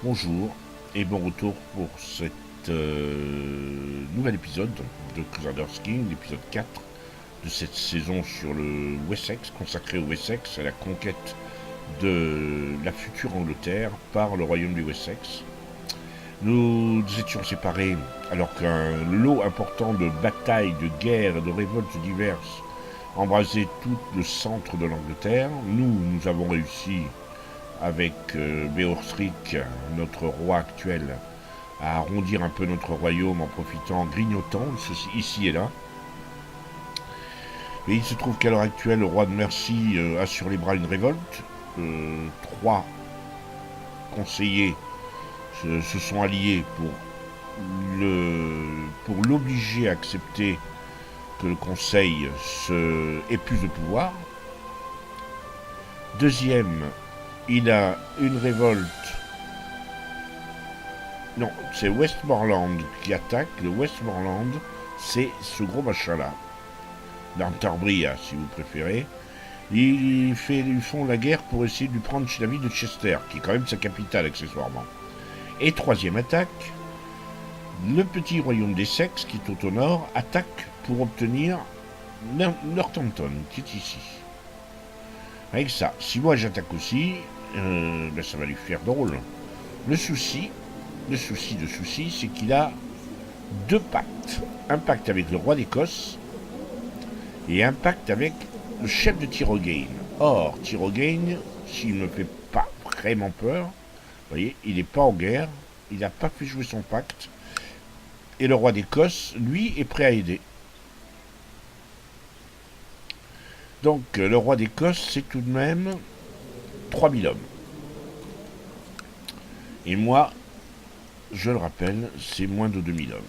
Bonjour et bon retour pour cet nouvel épisode de Crusaders King, l'épisode 4 de cette saison sur le Wessex, consacré au Wessex, à la conquête de la future Angleterre par le royaume du Wessex. Nous étions séparés alors qu'un lot important de batailles, de guerres et de révoltes diverses embrasait tout le centre de l'Angleterre. Nous avons réussi avec Beorhtric, notre roi actuel, à arrondir un peu notre royaume en profitant, en grignotant ici et là. Et il se trouve qu'à l'heure actuelle, le roi de Mercie a sur les bras une révolte. Trois conseillers se sont alliés pour l'obliger à accepter que le conseil épuise de pouvoir. Deuxième, il a une révolte. Non, c'est Westmoreland qui attaque. Le Westmoreland, c'est ce gros machin-là. Northumbria, si vous préférez. Ils font la guerre pour essayer de lui prendre la ville de Chester, qui est quand même sa capitale accessoirement. Et troisième attaque, le petit royaume d'Essex, qui est tout au nord, attaque pour obtenir Northampton, qui est ici. Avec ça, si moi j'attaque aussi, ça va lui faire drôle. Le souci, c'est qu'il a deux pactes. Un pacte avec le roi d'Écosse et un pacte avec le chef de Tyrone. Or, Tyrone, s'il ne me fait pas vraiment peur, vous voyez, il n'est pas en guerre, il n'a pas fait jouer son pacte, et le roi d'Écosse, lui, est prêt à aider. Donc, le roi d'Écosse, c'est tout de même 3000 hommes. Et moi, je le rappelle, c'est moins de 2000 hommes.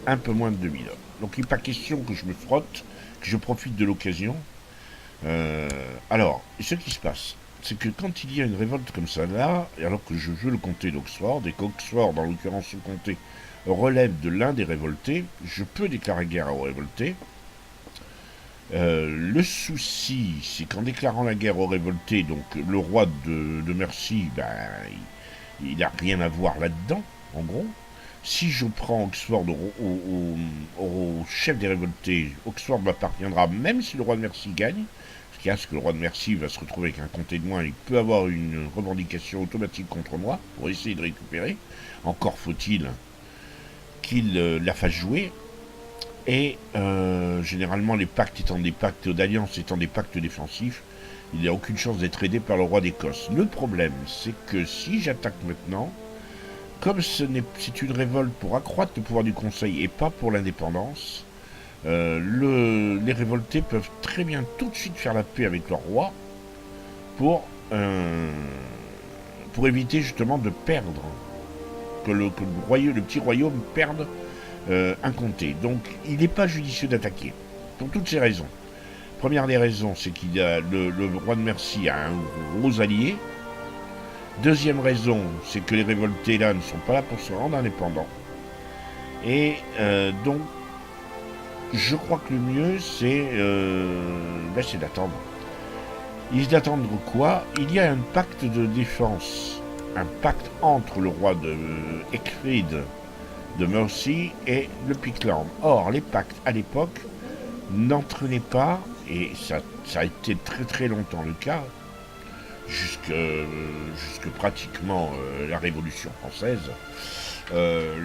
Un peu moins de 2000 hommes. Donc il n'est pas question que je me frotte, que je profite de l'occasion. Alors, ce qui se passe, c'est que quand il y a une révolte comme ça là, alors que je veux le comté d'Oxford, et qu'Oxford, en l'occurrence ce comté, relève de l'un des révoltés, je peux déclarer guerre aux révoltés. Le souci, c'est qu'en déclarant la guerre aux révoltés, donc le roi de Mercie, il n'a rien à voir là-dedans, en gros. Si je prends Oxford au chef des révoltés, Oxford m'appartiendra même si le roi de Mercie gagne. Ce qui est que le roi de Mercie va se retrouver avec un comté de moins, il peut avoir une revendication automatique contre moi pour essayer de récupérer. Encore faut-il qu'il la fasse jouer. Et généralement, les pactes étant des pacts d'alliance, étant des pactes défensifs, il n'y a aucune chance d'être aidé par le roi d'Écosse. Le problème, c'est que si j'attaque maintenant, comme c'est une révolte pour accroître le pouvoir du Conseil et pas pour l'indépendance, les révoltés peuvent très bien tout de suite faire la paix avec leur roi pour, pour éviter justement de perdre, que le petit royaume perde un comté. Donc il n'est pas judicieux d'attaquer, pour toutes ces raisons. Première des raisons, c'est qu'il a le roi de Mercie a un gros allié. Deuxième raison, c'est que les révoltés là ne sont pas là pour se rendre indépendants. Et donc, je crois que le mieux, c'est d'attendre. D'attendre quoi? Il y a un pacte de défense, un pacte entre le roi de Ecgfrith de Mercie et le Pictland. Or, les pactes à l'époque n'entraînaient pas, et ça a été très très longtemps le cas, jusque pratiquement la Révolution française,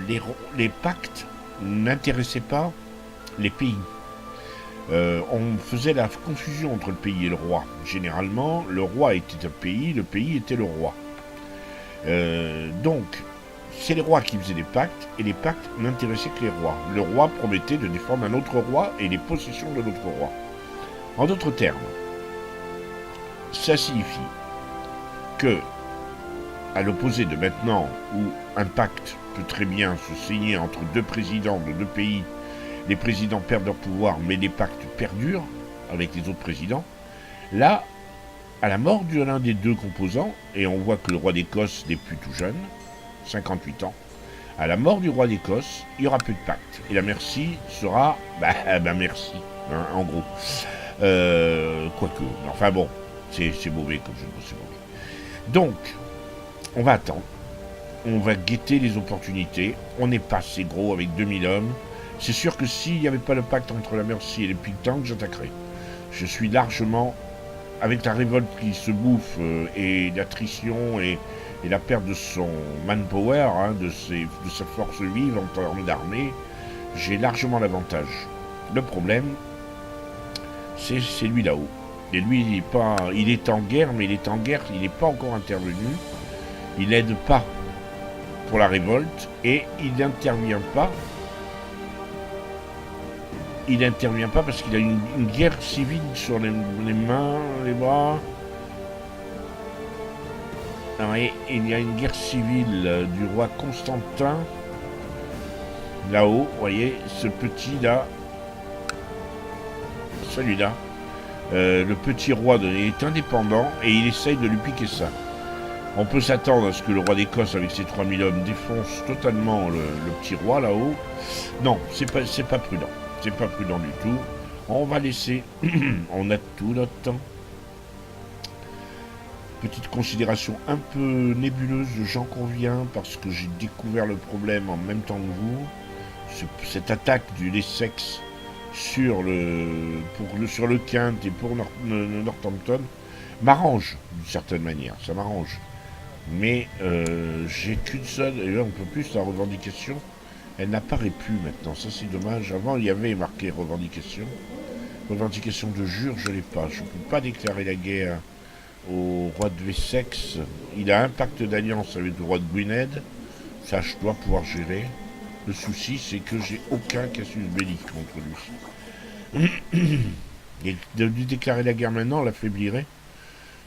les pactes n'intéressaient pas les pays. On faisait la confusion entre le pays et le roi. Généralement, le roi était un pays, le pays était le roi. Donc, c'est les rois qui faisaient des pactes, et les pactes n'intéressaient que les rois. Le roi promettait de défendre un autre roi et les possessions de l'autre roi. En d'autres termes, ça signifie que, à l'opposé de maintenant, où un pacte peut très bien se signer entre deux présidents de deux pays, les présidents perdent leur pouvoir, mais les pactes perdurent avec les autres présidents, là, à la mort de l'un des deux composants, et on voit que le roi d'Écosse n'est plus tout jeune, 58 ans, à la mort du roi d'Écosse, il n'y aura plus de pacte. Et la Mercie sera, merci, hein, en gros. Quoique, enfin bon, c'est mauvais comme je ne sais pas. Donc, On va attendre. On va guetter les opportunités. On n'est pas assez gros avec 2000 hommes. C'est sûr que s'il n'y avait pas le pacte entre la Mercie et les Pictanques, j'attaquerais. Je suis largement, avec la révolte qui se bouffe et l'attrition et la perte de son manpower, hein, de sa force vive en termes d'armée, j'ai largement l'avantage. Le problème, c'est lui là-haut. Et lui, il est en guerre, mais il est en guerre, il n'est pas encore intervenu. Il n'aide pas pour la révolte et il n'intervient pas. Il n'intervient pas parce qu'il a une guerre civile sur les mains, les bras. Ah oui, il y a une guerre civile du roi Constantin. Là-haut, vous voyez, ce petit là. Celui-là. Le petit roi est indépendant et il essaye de lui piquer ça. On peut s'attendre à ce que le roi d'Écosse, avec ses 3000 hommes, défonce totalement le petit roi là-haut. Non, c'est pas prudent. C'est pas prudent du tout. On va laisser. On a tout notre temps. Petite considération un peu nébuleuse, j'en conviens, parce que j'ai découvert le problème en même temps que vous. Cette attaque du Essex sur le Kent et pour Northampton m'arrange d'une certaine manière. Ça m'arrange. Mais j'ai qu'une seule, et là on peut plus, la revendication, elle n'apparaît plus maintenant, ça c'est dommage. Avant il y avait marqué revendication de jure, je l'ai pas. Je ne peux pas déclarer la guerre au roi de Wessex. Il a un pacte d'alliance avec le roi de Gwynedd, ça je dois pouvoir gérer. Le souci c'est que j'ai aucun casus belli contre lui. Et de lui déclarer la guerre maintenant l'affaiblirait.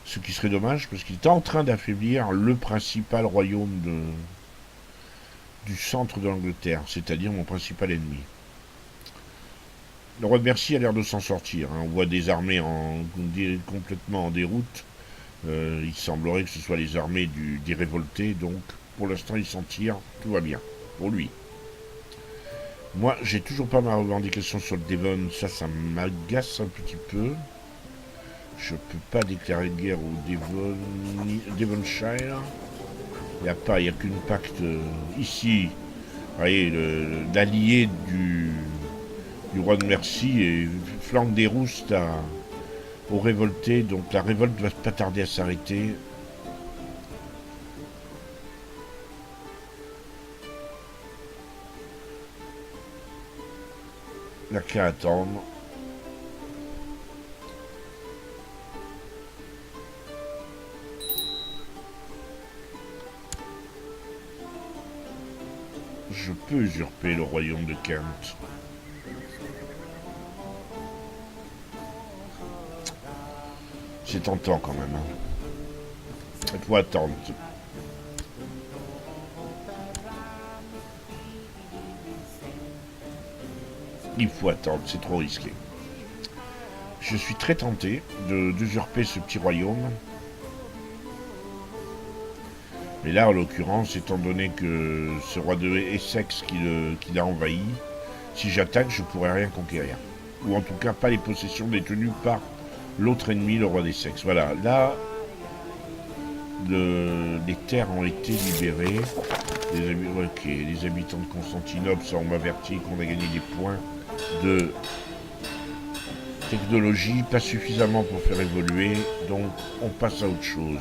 Ce qui serait dommage, parce qu'il est en train d'affaiblir le principal royaume du centre de l'Angleterre, c'est-à-dire mon principal ennemi. Le roi de Mercie a l'air de s'en sortir. Hein. On voit des armées complètement en déroute. Il semblerait que ce soit les armées des révoltés, donc pour l'instant il s'en tire, tout va bien, pour lui. Moi, j'ai toujours pas ma revendication sur le Devon, ça m'agace un petit peu. Je peux pas déclarer de guerre au Devonshire. Il n'y a qu'une pacte ici. Vous voyez, l'allié du roi de Mercie et flanque des roustes aux révoltés. Donc la révolte va pas tarder à s'arrêter. Il n'y a qu'à attendre. Je peux usurper le royaume de Kent. C'est tentant quand même. Hein. Il faut attendre. Il faut attendre, c'est trop risqué. Je suis très tenté d'usurper ce petit royaume. Mais là, en l'occurrence, étant donné que ce roi de Essex qui l'a envahi, si j'attaque, je pourrais rien conquérir. Ou en tout cas, pas les possessions détenues par l'autre ennemi, le roi d'Essex. Voilà, là, les terres ont été libérées. Les habitants de Constantinople sont m'avertis qu'on a gagné des points de technologie, pas suffisamment pour faire évoluer, donc on passe à autre chose.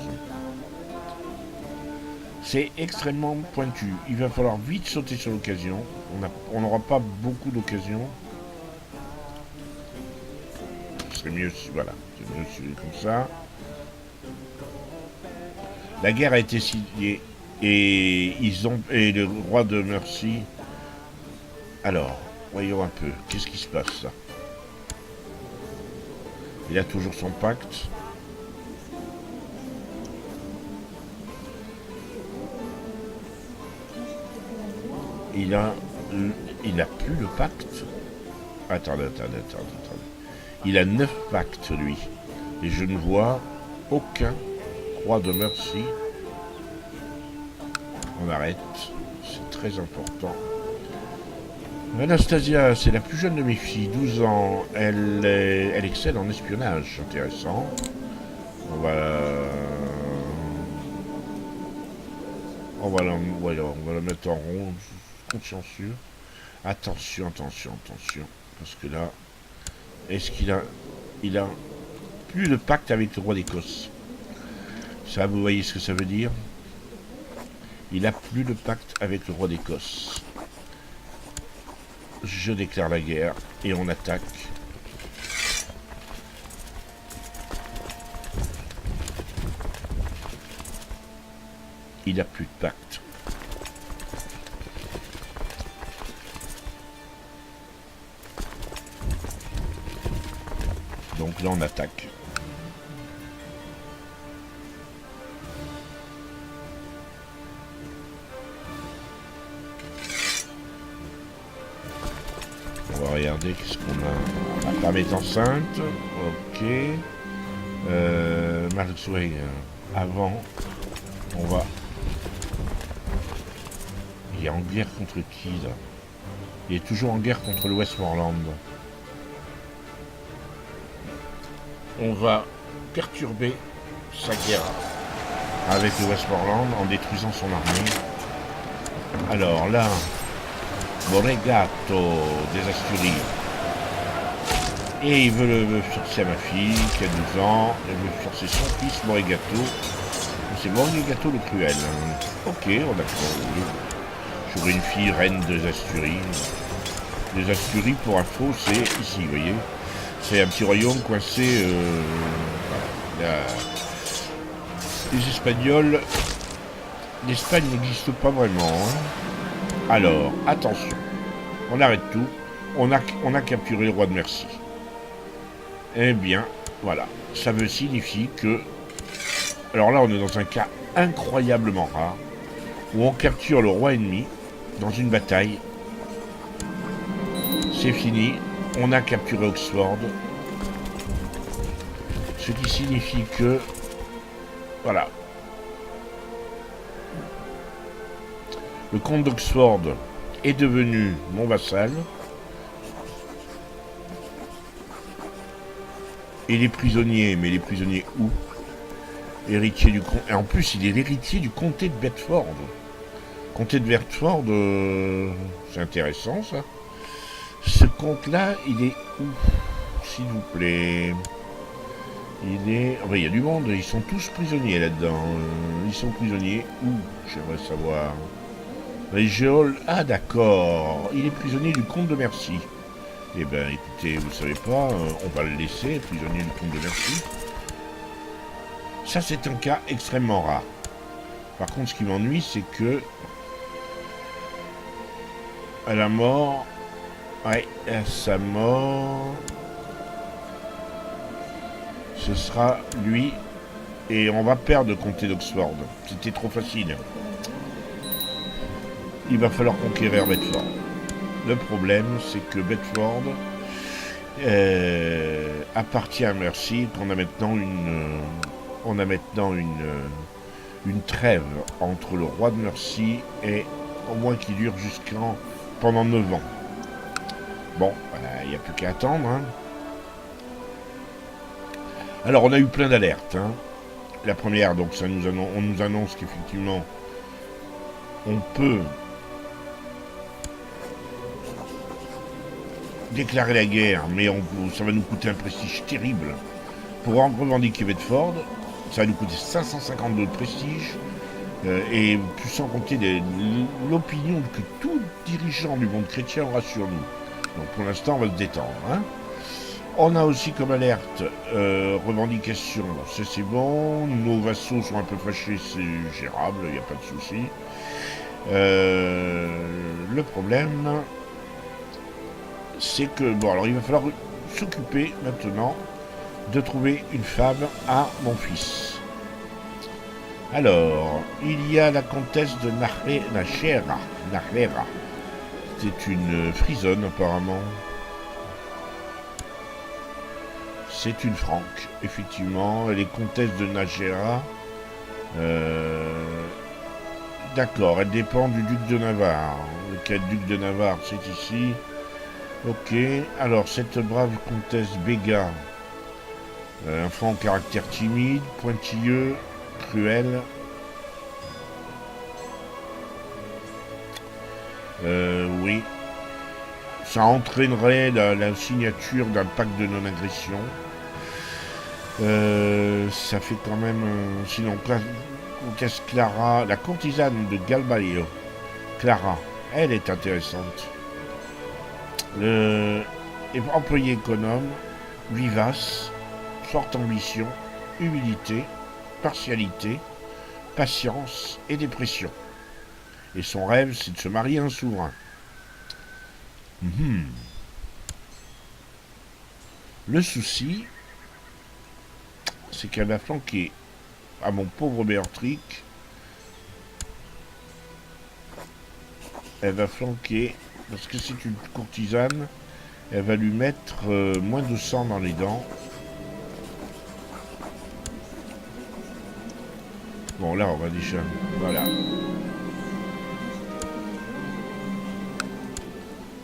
C'est extrêmement pointu. Il va falloir vite sauter sur l'occasion. On n'aura pas beaucoup d'occasions. Ce serait mieux si... Voilà. C'est mieux si comme ça. La guerre a été signée. Et le roi de Mercie... Alors, voyons un peu. Qu'est-ce qui se passe là? Il a toujours son pacte. Il a plus le pacte. Attendez. Il a 9 pactes, lui. Et je ne vois aucun roi de Mercie. On arrête. C'est très important. Anastasia, c'est la plus jeune de mes filles, 12 ans. Elle excelle en espionnage. Intéressant. On va... voilà, on va la mettre en rond, consciencieux. Attention, attention, attention. Parce que là, est-ce qu'il a... Il a plus de pacte avec le roi d'Écosse. Ça, vous voyez ce que ça veut dire? Il a plus de pacte avec le roi d'Écosse. Je déclare la guerre et on attaque. Il a plus de pacte. Donc là on attaque. On va regarder qu'est-ce qu'on a. La femme est enceinte. Ok. Maxwell. Avant, on va. Il est en guerre contre qui là? Il est toujours en guerre contre le Westmoreland. On va perturber sa guerre avec le Westmoreland en détruisant son armée. Alors là, Moregato des Asturies. Et il veut le forcer à ma fille qui a 12 ans. Il veut forcer son fils Moregato. C'est Moregato le cruel. Ok, on a compris. J'aurai une fille reine des Asturies. Les Asturies, pour info, c'est ici, vous voyez. C'est un petit royaume coincé. Voilà. Les Espagnols. L'Espagne n'existe pas vraiment. Hein. Alors, attention. On arrête tout. On a capturé le roi de Mercie. Eh bien, voilà. Ça veut signifier que... Alors là, on est dans un cas incroyablement rare. Où on capture le roi ennemi dans une bataille. C'est fini. On a capturé Oxford. Ce qui signifie que... Voilà. Le comte d'Oxford est devenu mon vassal. Et les prisonniers, mais les prisonniers où? Héritier du comte... Et en plus, il est l'héritier du comté de Bedford. Comté de Bedford, c'est intéressant ça. Ce comte-là, il est où? S'il vous plaît. Il est... Enfin, il y a du monde, ils sont tous prisonniers là-dedans. Ils sont prisonniers où? J'aimerais savoir. Les Géoles... Ah d'accord, il est prisonnier du comte de Mercie. Eh ben écoutez, vous savez pas, on va le laisser, prisonnier du comte de Mercie. Ça c'est un cas extrêmement rare. Par contre, ce qui m'ennuie, c'est que... À la mort... Ouais, à sa mort... Ce sera lui. Et on va perdre le comté d'Oxford. C'était trop facile. Il va falloir conquérir Bedford. Le problème, c'est que Bedford appartient à Mercie, qu'on a maintenant une trêve entre le roi de Mercie et au moins qui dure pendant 9 ans. Bon, il n'y a plus qu'à attendre. Hein. Alors, on a eu plein d'alertes. Hein. La première, donc, on nous annonce qu'effectivement, on peut déclarer la guerre, mais ça va nous coûter un prestige terrible. Pour revendiquer Bedford, ça va nous coûter 552 de prestige, et plus sans compter l'opinion que tout dirigeant du monde chrétien aura sur nous. Donc pour l'instant, on va se détendre. Hein. On a aussi comme alerte revendication, c'est bon, nos vassaux sont un peu fâchés, c'est gérable, il n'y a pas de souci. Le problème, c'est que, bon, alors il va falloir s'occuper maintenant de trouver une femme à mon fils. Alors, il y a la comtesse de Nahera. C'est une frisonne apparemment. C'est une franque, effectivement. Elle est comtesse de Nahera. D'accord, elle dépend du duc de Navarre. Lequel duc de Navarre, c'est ici. Ok, alors cette brave comtesse Béga, un franc caractère timide, pointilleux, cruel. Oui. Ça entraînerait la signature d'un pacte de non-agression. Ça fait quand même... sinon, comtesse Clara, la courtisane de Galbaleo. Clara, elle est intéressante. Employé économe, vivace, forte ambition, humilité, partialité, patience et dépression. Et son rêve, c'est de se marier à un souverain. Le souci, c'est qu'elle va flanquer à mon pauvre Béatrix. Elle va flanquer, parce que c'est une courtisane, elle va lui mettre moins de sang dans les dents. Bon, là, on va déjà... Voilà.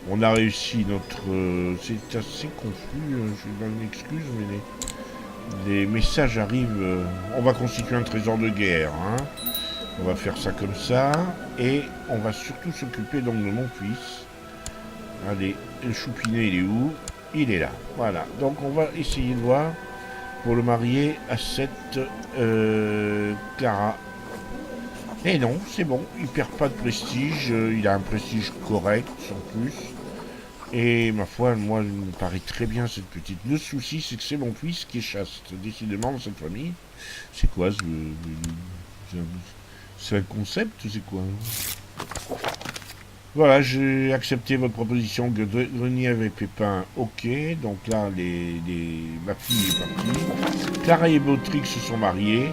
On a réussi notre... c'est assez confus, je donne une excuse, mais les messages arrivent... on va constituer un trésor de guerre, hein. On va faire ça comme ça, et on va surtout s'occuper donc de mon fils. Allez, le choupinet, il est où? Il est là, voilà. Donc on va essayer de voir pour le marier à cette Clara. Et non, c'est bon, il perd pas de prestige, il a un prestige correct, sans plus. Et ma foi, moi, il me paraît très bien cette petite. Le souci, c'est que c'est mon fils qui est chaste. Décidément, dans cette famille. C'est quoi c'est un concept, c'est quoi? Voilà, j'ai accepté votre proposition. Grenièvre et Pépin, ok. Donc là, ma fille est partie. Clara et Béatrix se sont mariés.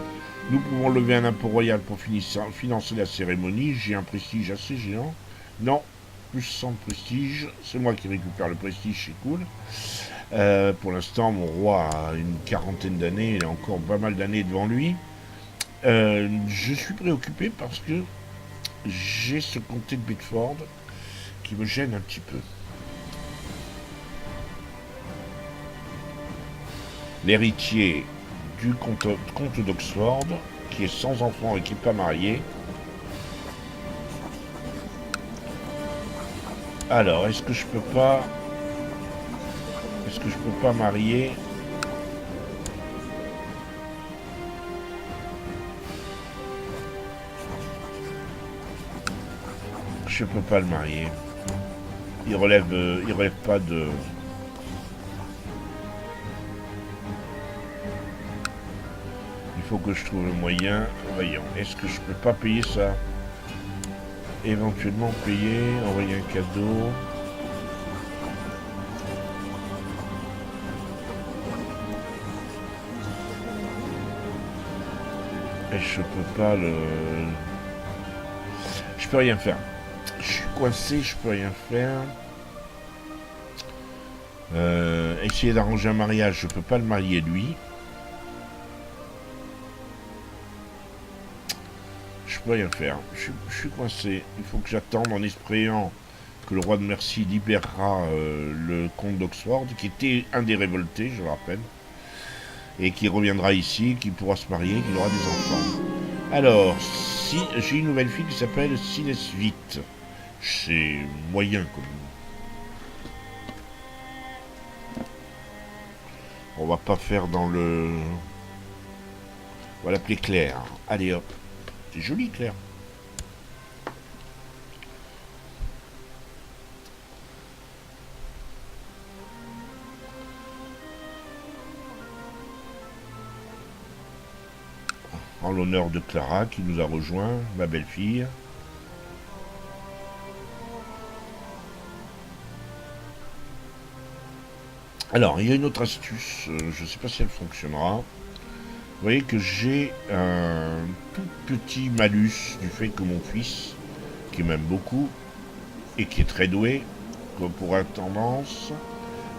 Nous pouvons lever un impôt royal pour financer la cérémonie. J'ai un prestige assez géant. Non, plus 100 de prestige. C'est moi qui récupère le prestige, c'est cool. Pour l'instant, mon roi a une quarantaine d'années. Il a encore pas mal d'années devant lui. Je suis préoccupé parce que j'ai ce comté de Bedford qui me gêne un petit peu. L'héritier du comte d'Oxford, qui est sans enfant et qui n'est pas marié. Alors, est-ce que je peux pas marier Je peux pas le marier. Il relève pas de... Il faut que je trouve le moyen. Voyons, est-ce que je peux pas payer ça? Éventuellement payer, envoyer un cadeau. Et je peux pas le... Je peux rien faire. Je suis coincé, je peux rien faire. Essayer d'arranger un mariage, je peux pas le marier lui. Je peux rien faire. Je suis coincé. Il faut que j'attende en espérant que le roi de Mercie libérera le comte d'Oxford, qui était un des révoltés, je le rappelle, et qui reviendra ici, qui pourra se marier, qui aura des enfants. Alors, si j'ai une nouvelle fille qui s'appelle Sinesvite. C'est moyen comme... On va pas faire dans le... On va l'appeler Claire. Allez hop. C'est joli Claire. En l'honneur de Clara qui nous a rejoint, ma belle-fille. Alors, il y a une autre astuce, je ne sais pas si elle fonctionnera. Vous voyez que j'ai un tout petit malus du fait que mon fils, qui m'aime beaucoup, et qui est très doué, comme pour intendance,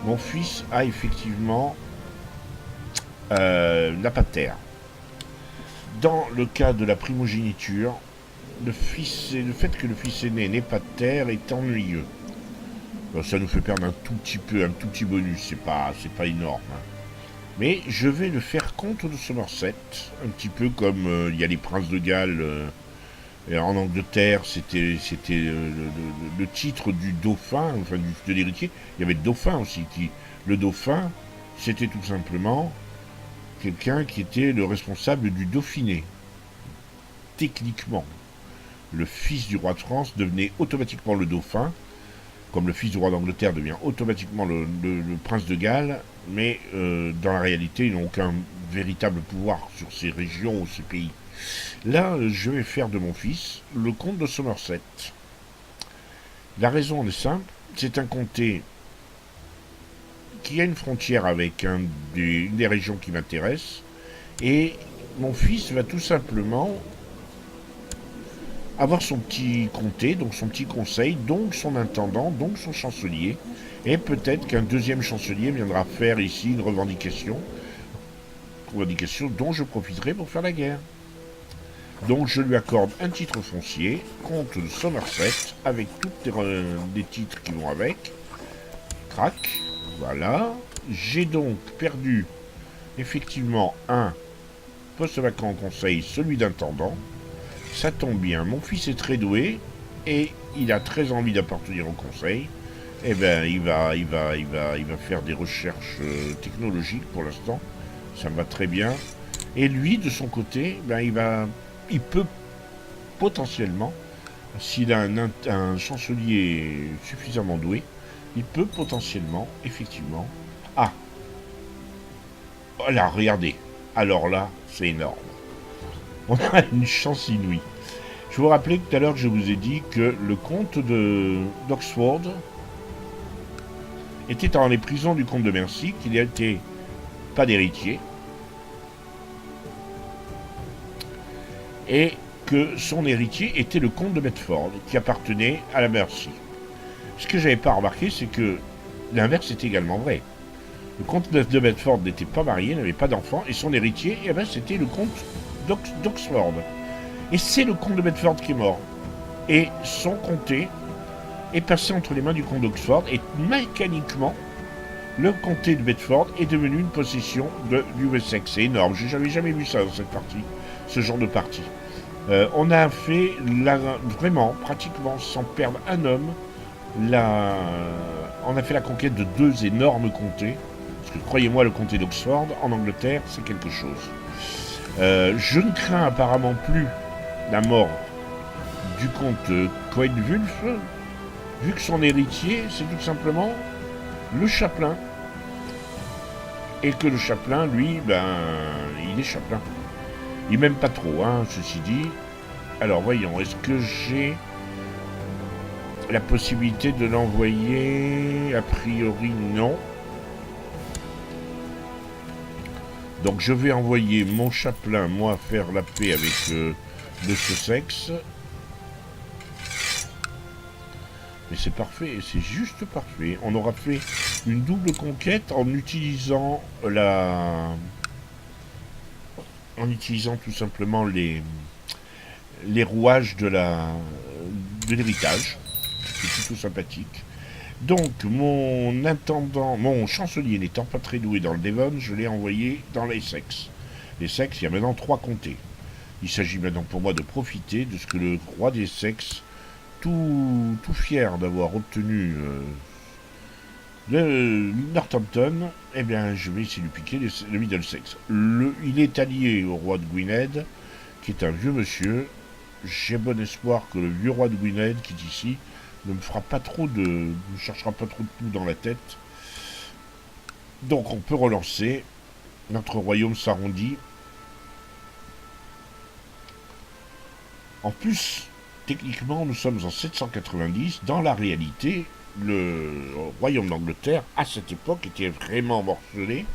mon fils a effectivement n'a pas de terre. Dans le cas de la primogéniture, le fait que le fils aîné n'ait pas de terre est ennuyeux. Ça nous fait perdre un tout petit bonus, c'est pas énorme. Hein. Mais je vais le faire contre de Somerset, un petit peu comme il y a les princes de Galles Et en Angleterre, c'était le titre du dauphin, enfin de l'héritier. Il y avait le dauphin aussi. Le dauphin, c'était tout simplement quelqu'un qui était le responsable du Dauphiné. Techniquement, le fils du roi de France devenait automatiquement le dauphin, comme le fils du roi d'Angleterre devient automatiquement le prince de Galles, mais dans la réalité, ils n'ont aucun véritable pouvoir sur ces régions ou ces pays. Là, je vais faire de mon fils le comte de Somerset. La raison est simple, c'est un comté qui a une frontière avec une des régions qui m'intéresse, et mon fils va tout simplement avoir son petit comté, donc son petit conseil, donc son intendant, donc son chancelier, et peut-être qu'un deuxième chancelier viendra faire ici une revendication dont je profiterai pour faire la guerre. Donc je lui accorde un titre foncier, comte de Somerset, avec tous les titres qui vont avec. Crac, voilà. J'ai donc perdu effectivement un poste vacant au conseil, celui d'intendant. Ça tombe bien, mon fils est très doué et il a très envie d'appartenir au conseil. Eh bien, il va faire des recherches technologiques pour l'instant. Ça me va très bien. Et lui, de son côté, ben, il peut potentiellement, s'il a un chancelier suffisamment doué, il peut potentiellement, effectivement... Ah, voilà, regardez. Alors là, c'est énorme. On a une chance inouïe. Je vous rappelais tout à l'heure que je vous ai dit que le comte d'Oxford était dans les prisons du comte de Mercy, qu'il n'était pas d'héritier, et que son héritier était le comte de Bedford, qui appartenait à la Mercy. Ce que j'avais pas remarqué, c'est que l'inverse est également vrai. Le comte de Bedford n'était pas marié, n'avait pas d'enfant, et son héritier, eh ben, c'était le comte d'Oxford. Et c'est le comte de Bedford qui est mort. Et son comté est passé entre les mains du comte d'Oxford, et mécaniquement, le comté de Bedford est devenu une possession du Wessex. C'est énorme, j'avais jamais vu ça dans cette partie, ce genre de partie. On a fait, vraiment, pratiquement, sans perdre un homme, on a fait la conquête de deux énormes comtés. Parce que croyez-moi, le comté d'Oxford, en Angleterre, c'est quelque chose. Je ne crains apparemment plus la mort du comte Coenwulf, vu que son héritier, c'est tout simplement le chapelain. Et que le chapelain, lui, ben, il est chapelain. Il m'aime pas trop, hein, ceci dit. Alors, voyons, est-ce que j'ai la possibilité de l'envoyer? A priori, non. Donc, je vais envoyer mon chapelain, moi, faire la paix avec le Sussex. Mais c'est parfait, c'est juste parfait. On aura fait une double conquête en utilisant en utilisant tout simplement les rouages de l'héritage. C'est plutôt sympathique. Donc, mon chancelier n'étant pas très doué dans le Devon, je l'ai envoyé dans l'Essex. L'Essex, il y a maintenant 3 comtés. Il s'agit maintenant pour moi de profiter de ce que le roi d'Essex, tout fier d'avoir obtenu de Northampton, eh bien, je vais essayer de piquer le Middlesex. Il est allié au roi de Gwynedd, qui est un vieux monsieur. J'ai bon espoir que le vieux roi de Gwynedd, qui est ici, ne cherchera pas trop de tout dans la tête. Donc, on peut relancer. Notre royaume s'arrondit. En plus, techniquement, nous sommes en 790. Dans la réalité, le royaume d'Angleterre, à cette époque, était vraiment morcelé.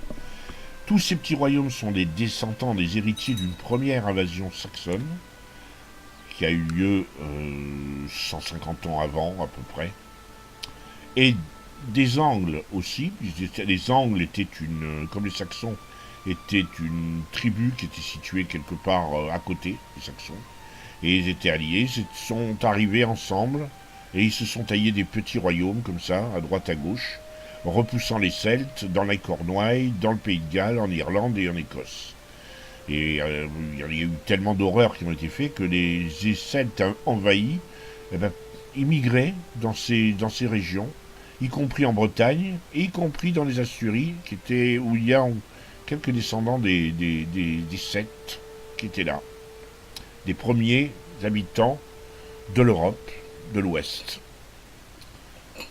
Tous ces petits royaumes sont des descendants, des héritiers d'une première invasion saxonne, qui a eu lieu 150 ans avant, à peu près. Et des Angles aussi. Les Angles étaient comme les Saxons, étaient une tribu qui était située quelque part à côté des Saxons. Et ils étaient alliés, ils sont arrivés ensemble, et ils se sont taillés des petits royaumes, comme ça, à droite à gauche, repoussant les Celtes dans la Cornouailles, dans le Pays de Galles, en Irlande et en Écosse. Et il y a eu tellement d'horreurs qui ont été faites que les Celtes envahis eh ben, immigraient dans ces régions, y compris en Bretagne, et y compris dans les Asturies, où il y a quelques descendants des Celtes qui étaient là. Des premiers habitants de l'Europe, de l'Ouest.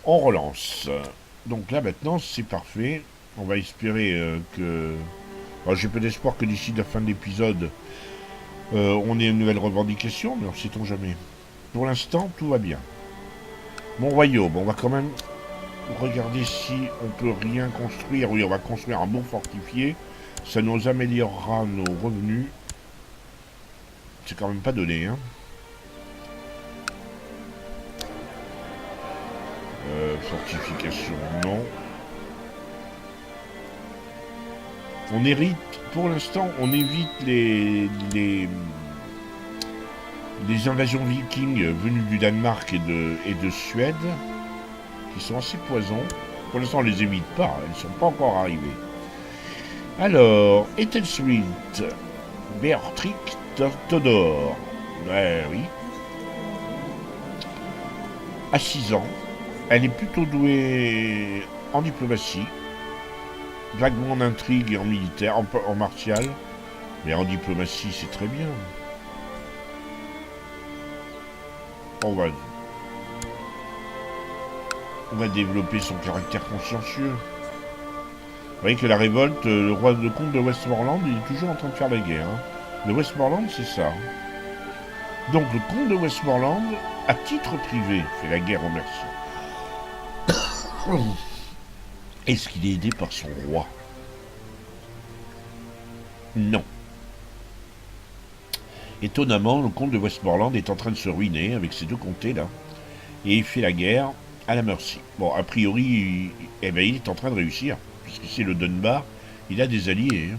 On relance. Donc là maintenant c'est parfait. On va espérer que... Alors, j'ai peu d'espoir que d'ici la fin de l'épisode, on ait une nouvelle revendication, mais on ne sait-on jamais. Pour l'instant, tout va bien. Mon royaume, on va quand même regarder si on peut rien construire. Oui, on va construire un bourg fortifié. Ça nous améliorera nos revenus. C'est quand même pas donné, hein. Fortification, non. On hérite, pour l'instant, on évite les invasions vikings venues du Danemark et de Suède, qui sont assez poisons. Pour l'instant, on les évite pas, elles ne sont pas encore arrivées. Alors, Ethelswit, Beorhtric Todor. Ouais, oui. À 6 ans, elle est plutôt douée en diplomatie, vaguement en intrigue et en militaire, en martial, mais en diplomatie c'est très bien. On va développer son caractère consciencieux. Vous voyez que la révolte, le comte de Westmoreland, il est toujours en train de faire la guerre. Hein. Le Westmoreland, c'est ça. Donc le comte de Westmoreland, à titre privé, fait la guerre au Mercie. Est-ce qu'il est aidé par son roi? Non. Étonnamment, le comte de Westmoreland est en train de se ruiner avec ses 2 comtés là. Et il fait la guerre à la Mercie. Bon, a priori, il est en train de réussir. Puisque c'est le Dunbar, il a des alliés. Hein.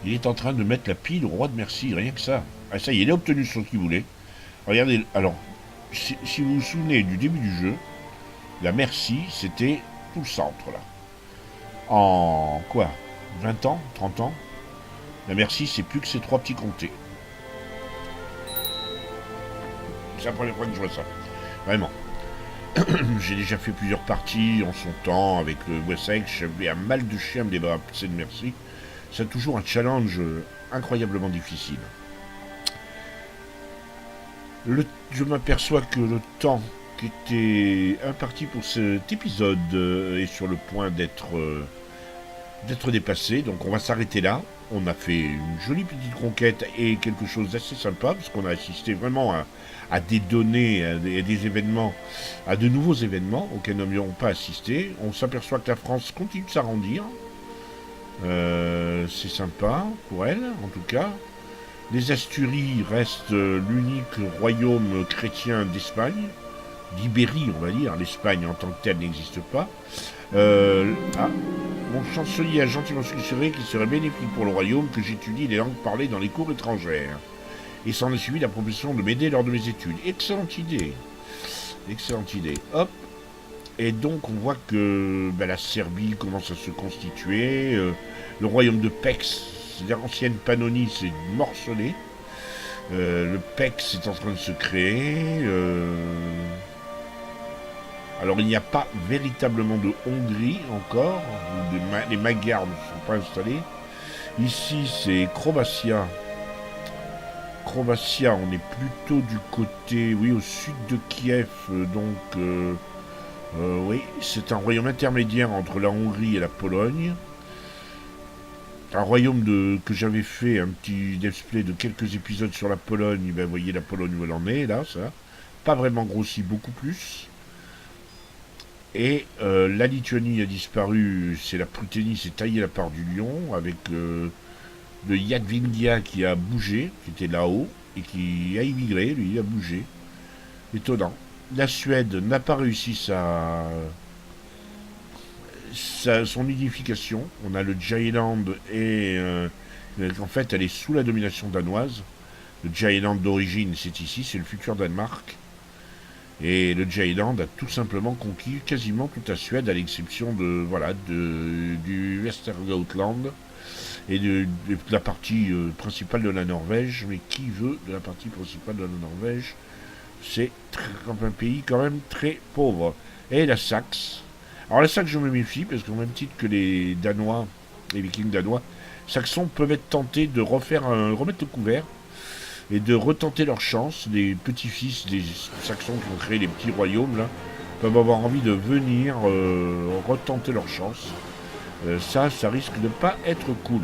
Il est en train de mettre la pile au roi de Mercie, rien que ça. Ah ça y est, il a obtenu ce qu'il voulait. Regardez, alors, si vous vous souvenez du début du jeu, la Mercie, c'était tout le centre, là. En quoi 20 ans 30 ans La Mercie, c'est plus que ces 3 petits comtés. C'est la première fois que je vois ça. Vraiment. J'ai déjà fait plusieurs parties en son temps avec le Wessex. J'avais un mal de chien à me débarrasser de Mercie. C'est toujours un challenge incroyablement difficile. Je m'aperçois que le temps qui était imparti pour cet épisode est sur le point d'être dépassé. Donc on va s'arrêter là. On a fait une jolie petite conquête et quelque chose d'assez sympa parce qu'on a assisté vraiment à des données, à des événements, à de nouveaux événements auxquels nous n'avions pas assisté. On s'aperçoit que la France continue de s'arrondir. C'est sympa pour elle, en tout cas. Les Asturies restent l'unique royaume chrétien d'Espagne, d'Ibérie, on va dire. L'Espagne en tant que telle n'existe pas. Mon chancelier a gentiment suggéré qu'il serait bénéfique pour le royaume que j'étudie les langues parlées dans les cours étrangères. Et s'en est suivi la proposition de m'aider lors de mes études. Excellente idée. Excellente idée. Hop. Et donc on voit que la Serbie commence à se constituer. Le royaume de Pex, l'ancienne Pannonie, s'est morcelé. Le Pex est en train de se créer. Alors il n'y a pas véritablement de Hongrie encore. Les Magyars ne sont pas installés. Ici c'est Croatia. Croatia, on est plutôt du côté, oui, au sud de Kiev. Oui, c'est un royaume intermédiaire entre la Hongrie et la Pologne. Un royaume que j'avais fait un petit display de quelques épisodes sur la Pologne. Ben, vous voyez la Pologne où elle en est, là, ça. Pas vraiment grossi, beaucoup plus. Et la Lituanie a disparu, c'est la Pruténie s'est taillé la part du lion, avec le Yadvingia qui a bougé, qui était là-haut, et qui a immigré, lui, il a bougé. Étonnant. La Suède n'a pas réussi son unification. On a le Jylland et en fait elle est sous la domination danoise. Le Jylland d'origine c'est ici, c'est le futur Danemark. Et le Jailand a tout simplement conquis quasiment toute la Suède, à l'exception du Västergötland et de la partie principale de la Norvège. Mais qui veut de la partie principale de la Norvège? C'est un pays quand même très pauvre. Et la Saxe. Alors la Saxe, je me méfie, parce qu'au même titre que les Danois, les Vikings danois, Saxons peuvent être tentés de remettre le couvert et de retenter leur chance. Les petits-fils des Saxons qui ont créé les petits royaumes, là, peuvent avoir envie de venir retenter leur chance. Ça risque de pas être cool.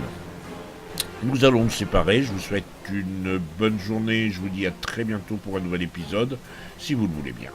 Nous allons nous séparer. Je vous souhaite une bonne journée. Je vous dis à très bientôt pour un nouvel épisode, si vous le voulez bien.